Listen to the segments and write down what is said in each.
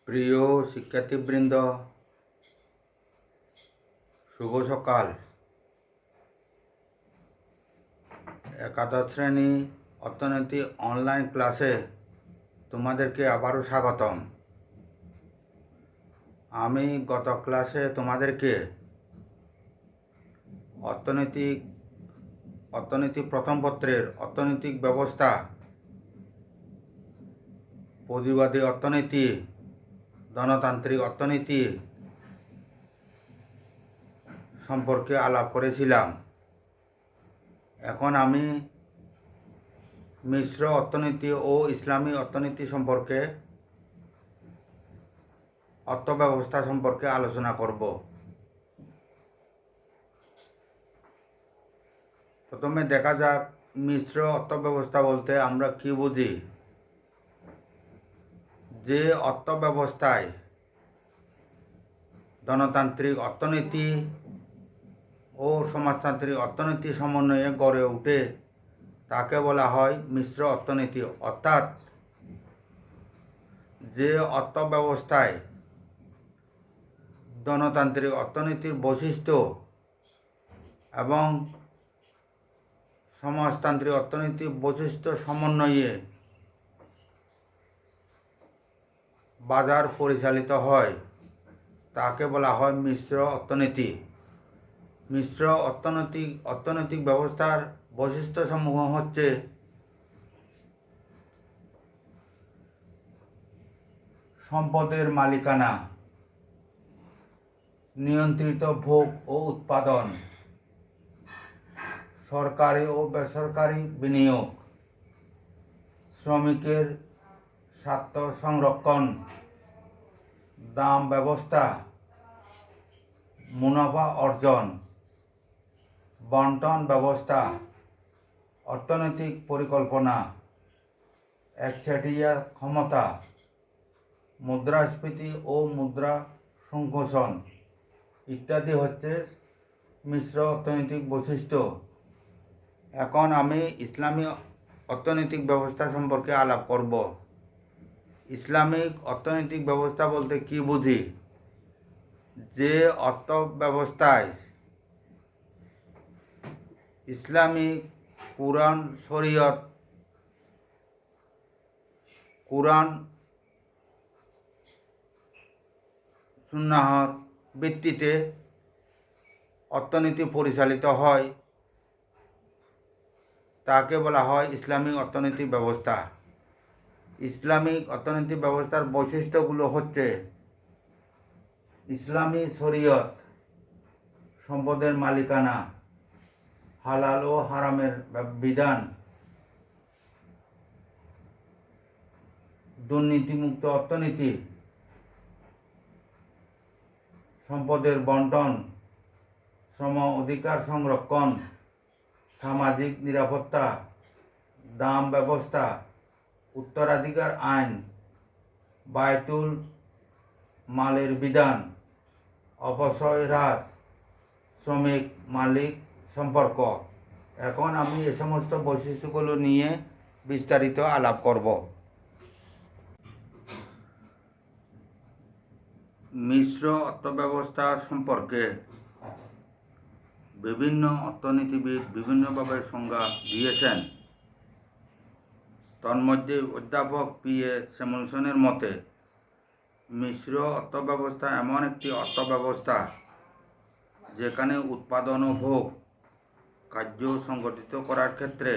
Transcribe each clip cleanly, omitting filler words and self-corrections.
প্রিয় শিক্ষার্থীবৃন্দ, শুভ সকাল। একাদশ শ্রেণী অর্থনীতি অনলাইন ক্লাসে তোমাদেরকে আবারও স্বাগতম। আমি গত ক্লাসে তোমাদেরকে অর্থনীতি প্রথম পত্রের অর্থনৈতিক ব্যবস্থা, পুঁজিবাদী অর্থনীতি, ধনতান্ত্রিক অর্থনীতি সম্পর্কে আলাপ করেছিলাম। এখন আমি মিশ্র অর্থনীতি ও ইসলামী অর্থনীতি সম্পর্কে, অর্থব্যবস্থা সম্পর্কে আলোচনা করব। প্রথমে দেখা যাক মিশ্র অর্থব্যবস্থা বলতে আমরা কি বুঝি। যে অর্থব্যবস্থায় ধনতান্ত্রিক অর্থনীতি ও সমাজতান্ত্রিক অর্থনীতি সমন্বয়ে গড়ে ওঠে তাকে বলা হয় মিশ্র অর্থনীতি। অর্থাৎ যে অর্থব্যবস্থায় ধনতান্ত্রিক অর্থনীতির বৈশিষ্ট্য এবং সমাজতান্ত্রিক অর্থনীতির বৈশিষ্ট্য সমন্বয়ে বাজার পরিচালিত হয় তাকে বলা হয় মিশ্র অর্থনীতি। মিশ্র অর্থনৈতিক ব্যবস্থার বৈশিষ্ট্যসমূহ হচ্ছে: সম্পদের মালিকানা, নিয়ন্ত্রিত ভোগ ও উৎপাদন, সরকারি ও বেসরকারি বিনিয়োগ, শ্রমিকের স্বার্থ সংরক্ষণ, দাম ব্যবস্থা, মুনাফা অর্জন, বন্টন ব্যবস্থা, অর্থনৈতিক পরিকল্পনা, একচেটিয়া ক্ষমতা, মুদ্রাস্ফীতি ও মুদ্রা সংকোচন ইত্যাদি হচ্ছে মিশ্র অর্থনৈতিক বৈশিষ্ট্য। এখন আমি ইসলামী অর্থনৈতিক ব্যবস্থা সম্পর্কে আলাপ করব। ইসলামিক অর্থনৈতিক ব্যবস্থা বলতে কি বুঝি? যে অর্থ ব্যবস্থায় ইসলামিক কুরআন সুন্নাহর ভিত্তিতে অর্থনীতি পরিচালিত হয় তাকে বলা হয় ইসলামিক অর্থনৈতিক ব্যবস্থা। ইসলামিক অর্থনৈতিক ব্যবস্থার বৈশিষ্ট্যগুলো হচ্ছে: ইসলামী শরীয়ত, সম্পদের মালিকানা, হালাল ও হারামের বিধান, দুর্নীতিমুক্ত অর্থনীতি, সম্পদের বন্টন, শ্রম অধিকার সংরক্ষণ, সামাজিক নিরাপত্তা, দাম ব্যবস্থা, উত্তরাধিকার আইন, বায়তুল মালের বিধান, অপচয় হ্রাস, শ্রমিক মালিক সম্পর্ক। এখন আমি এ সমস্ত বৈশিষ্ট্যগুলো নিয়ে বিস্তারিত আলাপ করব। মিশ্র অর্থব্যবস্থা সম্পর্কে বিভিন্ন অর্থনীতিবিদ বিভিন্নভাবে সংজ্ঞা দিয়েছেন। তন্মধ্যে অধ্যাপক P.A. স্যামুয়েলসনের মতে মিশ্র অর্থব্যবস্থা এমন একটি অর্থব্যবস্থা যেখানে উৎপাদন ও ভোগ কার্য সংগঠিত করার ক্ষেত্রে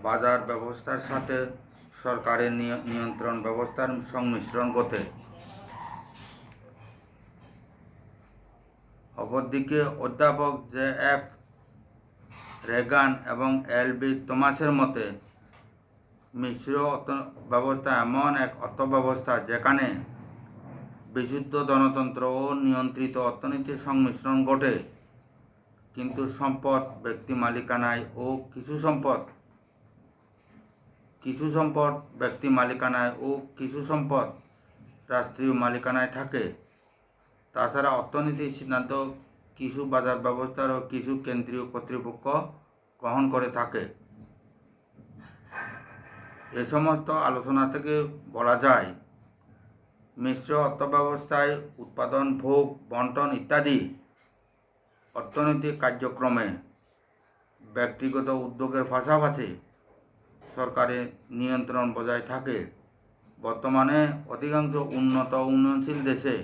বাজার ব্যবস্থার সাথে সরকারের নিয়ন্ত্রণ ব্যবস্থার সংমিশ্রণ ঘটে। অপরদিকে অধ্যাপক J.F. রেগান এবং L.B. থমাসের মতে মিশ্র ব্যবস্থা এমন এক অর্থব্যবস্থা যেখানে বিশুদ্ধ ধনতন্ত্র ও নিয়ন্ত্রিত অর্থনীতির সংমিশ্রণ ঘটে, কিন্তু সম্পদ ব্যক্তি মালিকানায় ও কিছু সম্পদ ব্যক্তি মালিকানায় ও কিছু সম্পদ রাষ্ট্রীয় মালিকানায় থাকে। তাছাড়া অর্থনীতির সিদ্ধান্ত কিছু বাজার ব্যবস্থার ও কিছু কেন্দ্রীয় কর্তৃপক্ষ গ্রহণ করে থাকে। এ সমস্ত আলোচনা থেকে বলা যায় মিশ্র অর্থব্যবস্থায় উৎপাদন, ভোগ, বন্টন ইত্যাদি অর্থনৈতিক কার্যক্রমে ব্যক্তিগত উদ্যোগের পাশাপাশি সরকারের নিয়ন্ত্রণ বজায় থাকে। বর্তমানে অধিকাংশ উন্নয়নশীল দেশে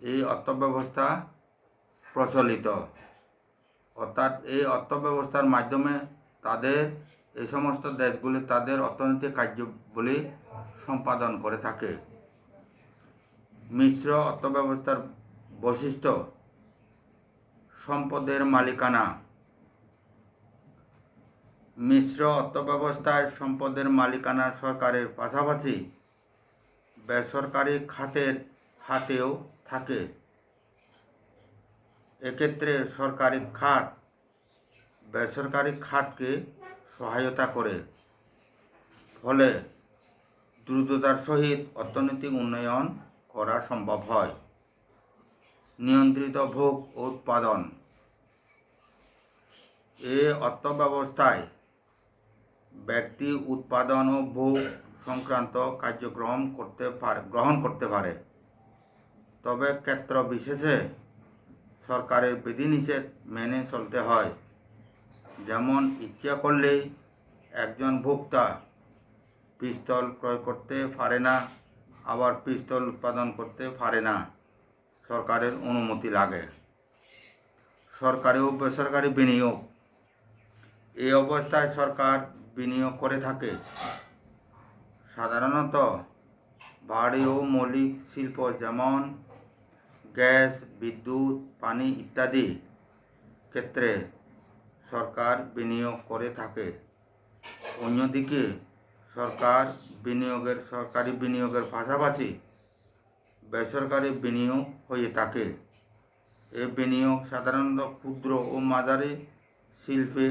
এই অর্থব্যবস্থা প্রচলিত, অর্থাৎ এই অর্থব্যবস্থার মাধ্যমে এই সমস্ত দেশগুলি তাদের অর্থনৈতিক কার্যগুলি সম্পাদন করে থাকে। মিশ্র অর্থব্যবস্থার বৈশিষ্ট্য: সম্পদের মালিকানা। মিশ্র অর্থব্যবস্থায় সম্পদের মালিকানা সরকারের পাশাপাশি বেসরকারি খাতের হাতেও থাকে। এক্ষেত্রে সরকারি খাত বেসরকারি খাতকে সহায়তা করে, ফলে দ্রুততার সহিত অর্থনৈতিক উন্নয়ন করা সম্ভব হয়। নিয়ন্ত্রিত ভোগ ও উৎপাদন। এই অর্থব্যবস্থায় ব্যক্তি উৎপাদন ও ভোগ সংক্রান্ত কার্যক্রম গ্রহণ করতে পারে, তবে ক্ষেত্র বিশেষে সরকারের বিধিনিষেধ মেনে চলতে হয়। যেমন, ইচ্ছা করলেই একজন ভোক্তা পিস্তল ক্রয় করতে পারে না, আবার পিস্তল উৎপাদন করতে পারে না, সরকারের অনুমতি লাগে। সরকারি ও বেসরকারি বিনিয়োগ। এই অবস্থায় সরকার বিনিয়োগ করে থাকে, সাধারণত ভারী ও মৌলিক শিল্প যেমন গ্যাস, বিদ্যুৎ, পানি ইত্যাদি ক্ষেত্রে সরকার বিনিয়োগ করে থাকে। অন্যদিকে সরকারি বিনিয়োগের পাশাপাশি বেসরকারি বিনিয়োগ হয়ে থাকে। এই বিনিয়োগ সাধারণত ক্ষুদ্র ও মাঝারি শিল্পে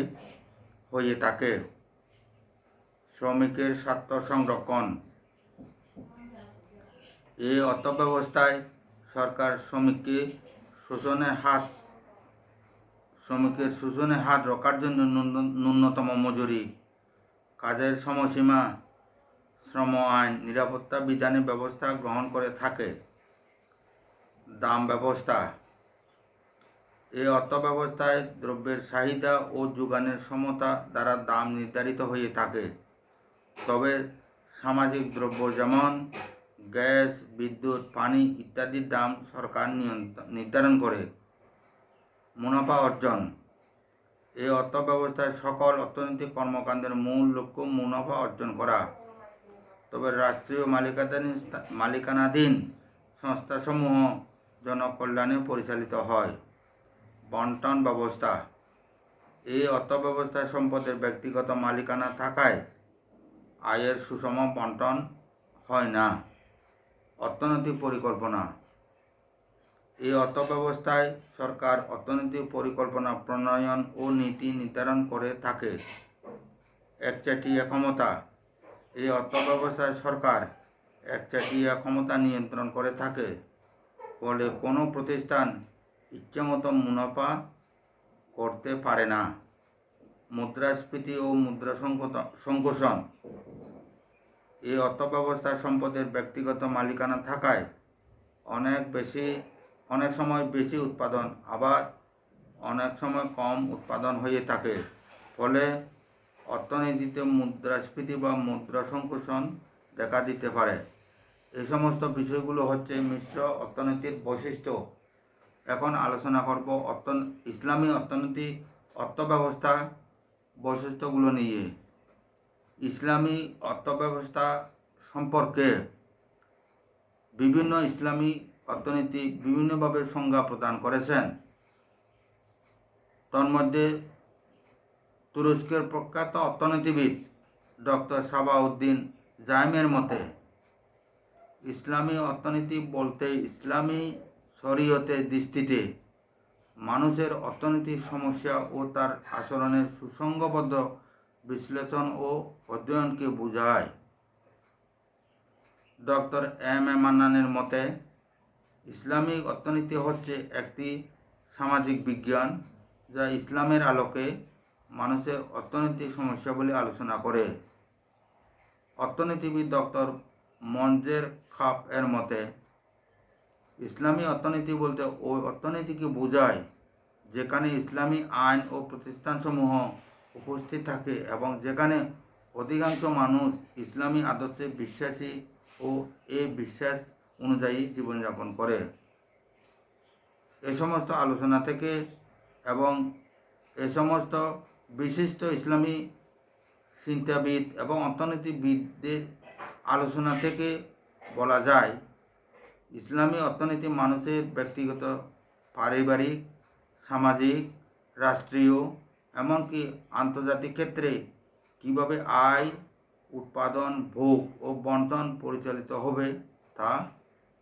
হয়ে থাকে। শ্রমিকের স্বার্থ সংরক্ষণ। এই অর্থব্যবস্থায় সরকার শ্রমিকের শোষণের হার রক্ষার জন্য ন্যূনতম মজুরি, কাজের সময়সীমা, শ্রম আইন, নিরাপত্তা বিধানের ব্যবস্থা গ্রহণ করে থাকে। দাম ব্যবস্থা। এই অর্থব্যবস্থায় দ্রব্যের চাহিদা ও যোগানের সমতা দ্বারা দাম নির্ধারিত হয়ে থাকে, তবে সামাজিক দ্রব্য যেমন গ্যাস, বিদ্যুৎ, পানি ইত্যাদির দাম সরকার নির্ধারণ করে। মুনাফা অর্জন। এই অর্থব্যবস্থায় সকল অর্থনৈতিক কর্মকাণ্ডের মূল লক্ষ্য মুনাফা অর্জন করা, তবে রাষ্ট্রীয় মালিকানাধীন সংস্থাসমূহ জনকল্যাণে পরিচালিত হয়। বন্টন ব্যবস্থা। এই অর্থব্যবস্থায় সম্পদের ব্যক্তিগত মালিকানা থাকায় আয়ের সুষম বন্টন হয় না। অর্থনৈতিক পরিকল্পনা। এই অর্থব্যবস্থায় সরকার অর্থনৈতিক পরিকল্পনা প্রণয়ন ও নীতি নির্ধারণ করে থাকে। একচেটিয়া ক্ষমতা। এই অর্থব্যবস্থায় সরকার একচেটিয়া ক্ষমতা নিয়ন্ত্রণ করে থাকে, ফলে কোনো প্রতিষ্ঠান ইচ্ছেমতো মুনাফা করতে পারে না। মুদ্রাস্ফীতি ও মুদ্রা সংকোচন। এই অর্থব্যবস্থায় সম্পদের ব্যক্তিগত মালিকানা থাকায় অনেক সময় বেশি উৎপাদন, আবার অনেক সময় কম উৎপাদন হয়ে থাকে, ফলে অর্থনীতিতে মুদ্রাস্ফীতি বা মুদ্রা সংকোচন দেখা দিতে পারে। এই সমস্ত বিষয়গুলো হচ্ছে মিশ্র অর্থনীতির বৈশিষ্ট্য। এখন আলোচনা করব ইসলামী অর্থব্যবস্থা বৈশিষ্ট্যগুলো নিয়ে। ইসলামী অর্থব্যবস্থা সম্পর্কে বিভিন্ন ইসলামী অর্থনীতি বিভিন্নভাবে সংজ্ঞা প্রদান করেছেন। তন্মধ্যে তুরস্কের প্রখ্যাত অর্থনীতিবিদ ডক্টর সাবাউদ্দিন জাইমের মতে ইসলামী অর্থনীতি বলতে ইসলামী শরীয়তের দৃষ্টিতে মানুষের অর্থনৈতিক সমস্যা ও তার আচরণের সুসংবদ্ধ বিশ্লেষণ ও অধ্যয়নকে বোঝায়। ডক্টর এম এ মান্নানের মতে ইসলামিক অর্থনীতি হচ্ছে একটি সামাজিক বিজ্ঞান যা ইসলামের আলোকে মানুষের অর্থনৈতিক সমস্যাগুলি আলোচনা করে। অর্থনীতিবিদ ডক্টর মনজের খাপ এর মতে ইসলামী অর্থনীতি বলতে ওই অর্থনীতিকে বোঝায় যেখানে ইসলামী আইন ও প্রতিষ্ঠানসমূহ উপস্থিত থাকে এবং যেখানে অধিকাংশ মানুষ ইসলামী আদর্শে বিশ্বাসী ও এই বিশ্বাস অনুযায়ী জীবনযাপন করে। এই সমস্ত আলোচনা থেকে এবং এই সমস্ত বিশিষ্ট ইসলামী চিন্তাবিদ এবং অর্থনীতিবিদদের আলোচনা থেকে বলা যায় ইসলামী অর্থনীতি মানুষের ব্যক্তিগত, পারিবারিক, সামাজিক, রাষ্ট্রীয় এমনকি আন্তর্জাতিক ক্ষেত্রে কীভাবে আয়, উৎপাদন, ভোগ ও বন্টন পরিচালিত হবে তা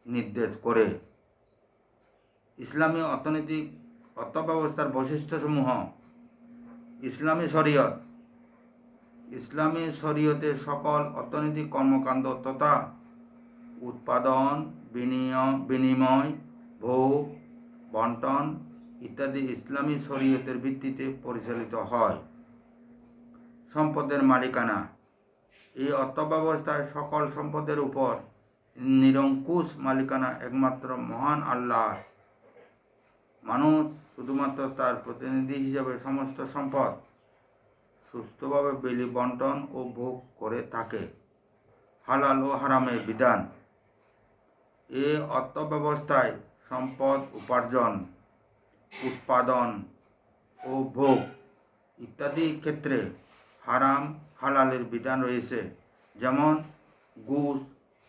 নির্দেশ করে। ইসলামী অর্থব্যবস্থার বৈশিষ্ট্যসমূহ। ইসলামী শরীয়ত। ইসলামী শরীয়তে সকল অর্থনৈতিক কর্মকাণ্ড তথা উৎপাদন, বিনিময়, ভোগ, বন্টন ইত্যাদি ইসলামী শরীয়তের ভিত্তিতে পরিচালিত হয়। সম্পদের মালিকানা। এই অর্থব্যবস্থায় সকল সম্পদের উপর নিরঙ্কুশ মালিকানা একমাত্র মহান আল্লাহর। মানুষ শুধুমাত্র তার প্রতিনিধি হিসাবে সমস্ত সম্পদ সুস্থভাবে বন্টন ও ভোগ করে থাকে। হালাল ও হারামের বিধান। এই অর্থব্যবস্থায় সম্পদ উপার্জন, উৎপাদন ও ভোগ ইত্যাদি ক্ষেত্রে হারাম হালালের বিধান রয়েছে, যেমন ঘুষ,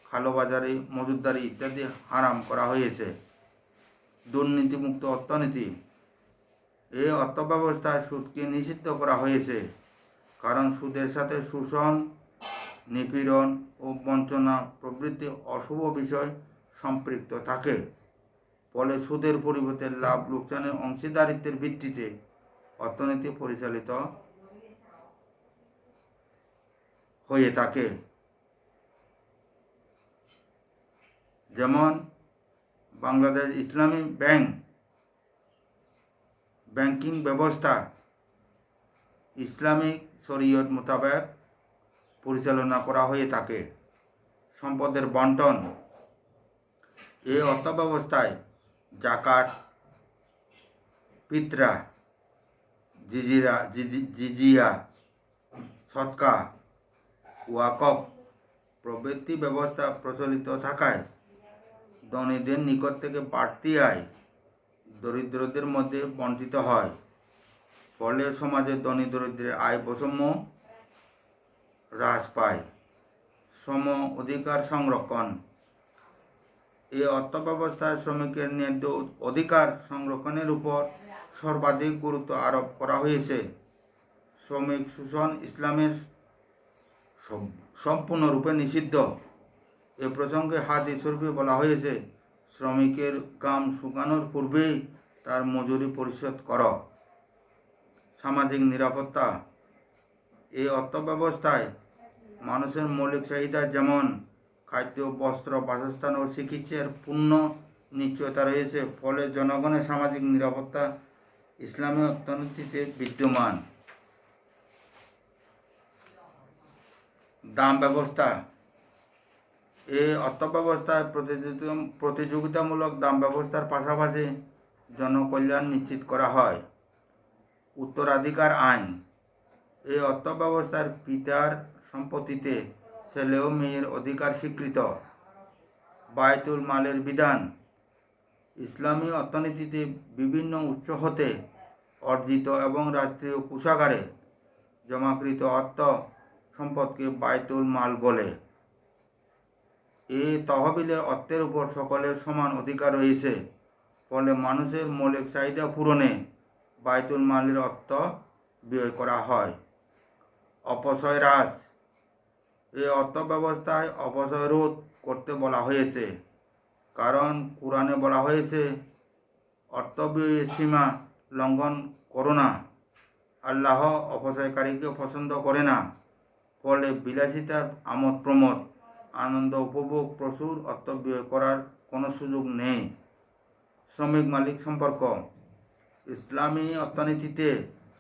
কালোবাজারি, মজুতদারি ইত্যাদি হারাম করা হয়েছে। দুর্নীতিমুক্ত অর্থনীতি। এই অর্থব্যবস্থায় সুদকে নিষিদ্ধ করা হয়েছে, কারণ সুদের সাথে শোষণ, নিপীড়ন ও বঞ্চনা প্রভৃতি অশুভ বিষয় সম্পৃক্ত থাকে। ফলে সুদের পরিবর্তে লাভ লোকসানের অংশীদারিত্বের ভিত্তিতে অর্থনীতি পরিচালিত হয়ে থাকে। যেমন বাংলাদেশ ইসলামী ব্যাংকিং ব্যবস্থা ইসলামিক শরীয়ত মোতাবেক পরিচালনা করা হয়ে থাকে। সম্পদের বন্টন। এই অর্থব্যবস্থায় জাকাত, ফিতরা, জিজিয়া, সদকা, ওয়াকফ প্রভৃতি ব্যবস্থা প্রচলিত থাকায় ধনীদের নিকট থেকে বাড়তি আয় দরিদ্রদের মধ্যে বণ্টিত হয়। ফলে সমাজে ধনী দরিদ্রের আয় বৈষম্য হ্রাস পায়। শ্রম অধিকার সংরক্ষণ। এই অর্থব্যবস্থায় শ্রমিকের ন্যায্য অধিকার সংরক্ষণের উপর সর্বাধিক গুরুত্ব আরোপ করা হয়েছে। শ্রমিক শোষণ ইসলামের সম্পূর্ণরূপে নিষিদ্ধ। এ প্রসঙ্গে হাদিস শরীফে বলা হয়েছে, শ্রমিকের ঘাম শুকানোর পূর্বেই তার মজুরি পরিশোধ কর। সামাজিক নিরাপত্তা। এই অর্থব্যবস্থায় মানুষের মৌলিক চাহিদা যেমন খাদ্য, বস্ত্র, বাসস্থান ও চিকিৎসার পূর্ণ নিশ্চয়তা রয়েছে। ফলে জনগণের সামাজিক নিরাপত্তা ইসলামী অর্থনীতিতে বিদ্যমান। দাম ব্যবস্থা। এই অর্থব্যবস্থায় প্রতিযোগিতামূলক দাম ব্যবস্থার পাশাপাশি জনকল্যাণ নিশ্চিত করা হয়। উত্তরাধিকার আইন। এই অর্থব্যবস্থার পিতার সম্পত্তিতে ছেলে ও মেয়ের অধিকার স্বীকৃত। বায়তুল মালের বিধান। ইসলামী অর্থনীতিতে বিভিন্ন উৎস হতে অর্জিত এবং রাষ্ট্রীয় কোষাগারে জমাকৃত অর্থ সম্পদকে বায়তুল মাল বলে। এই তহবিলের অর্থের উপর সকলের সমান অধিকার রয়েছে। ফলে মানুষের মৌলিক চাহিদা পূরণে বায়তুল মালের অর্থ ব্যয় করা হয়। অপচয় হ্রাস। এই অর্থব্যবস্থায় অপচয় রোধ করতে বলা হয়েছে, কারণ কোরআনে বলা হয়েছে, অর্থ ব্যয়ের সীমা লঙ্ঘন করো না, আল্লাহ অপচয়কারীকে পছন্দ করে না। ফলে বিলাসিতার আমোদ প্রমোদ, আনন্দ উপভোগ, প্রচুর অর্থ ব্যয় করার কোনো সুযোগ নেই। শ্রমিক মালিক সম্পর্ক। ইসলামী অর্থনীতিতে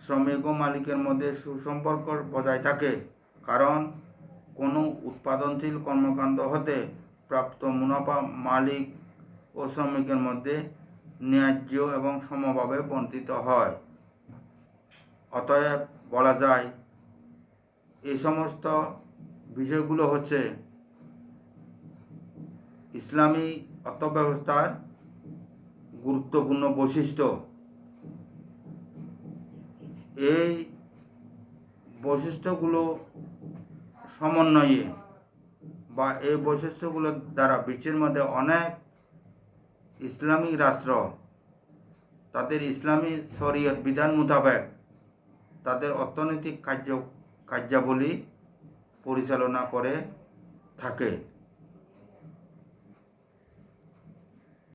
শ্রমিক ও মালিকের মধ্যে সুসম্পর্ক বজায় থাকে, কারণ কোনো উৎপাদনশীল কর্মকাণ্ড হতে প্রাপ্ত মুনাফা মালিক ও শ্রমিকের মধ্যে ন্যায্য এবং সমভাবে বণ্টিত হয়। অতএব বলা যায় এই সমস্ত বিষয়গুলো হচ্ছে ইসলামী অর্থব্যবস্থার গুরুত্বপূর্ণ বৈশিষ্ট্য। এই বৈশিষ্ট্যগুলো সমন্বয়ে বা এই বৈশিষ্ট্যগুলোর দ্বারা বিশ্বের মধ্যে অনেক ইসলামিক রাষ্ট্র তাদের ইসলামী শরীয়ত বিধান মোতাবেক তাদের অর্থনৈতিক কার্যাবলী পরিচালনা করে থাকে।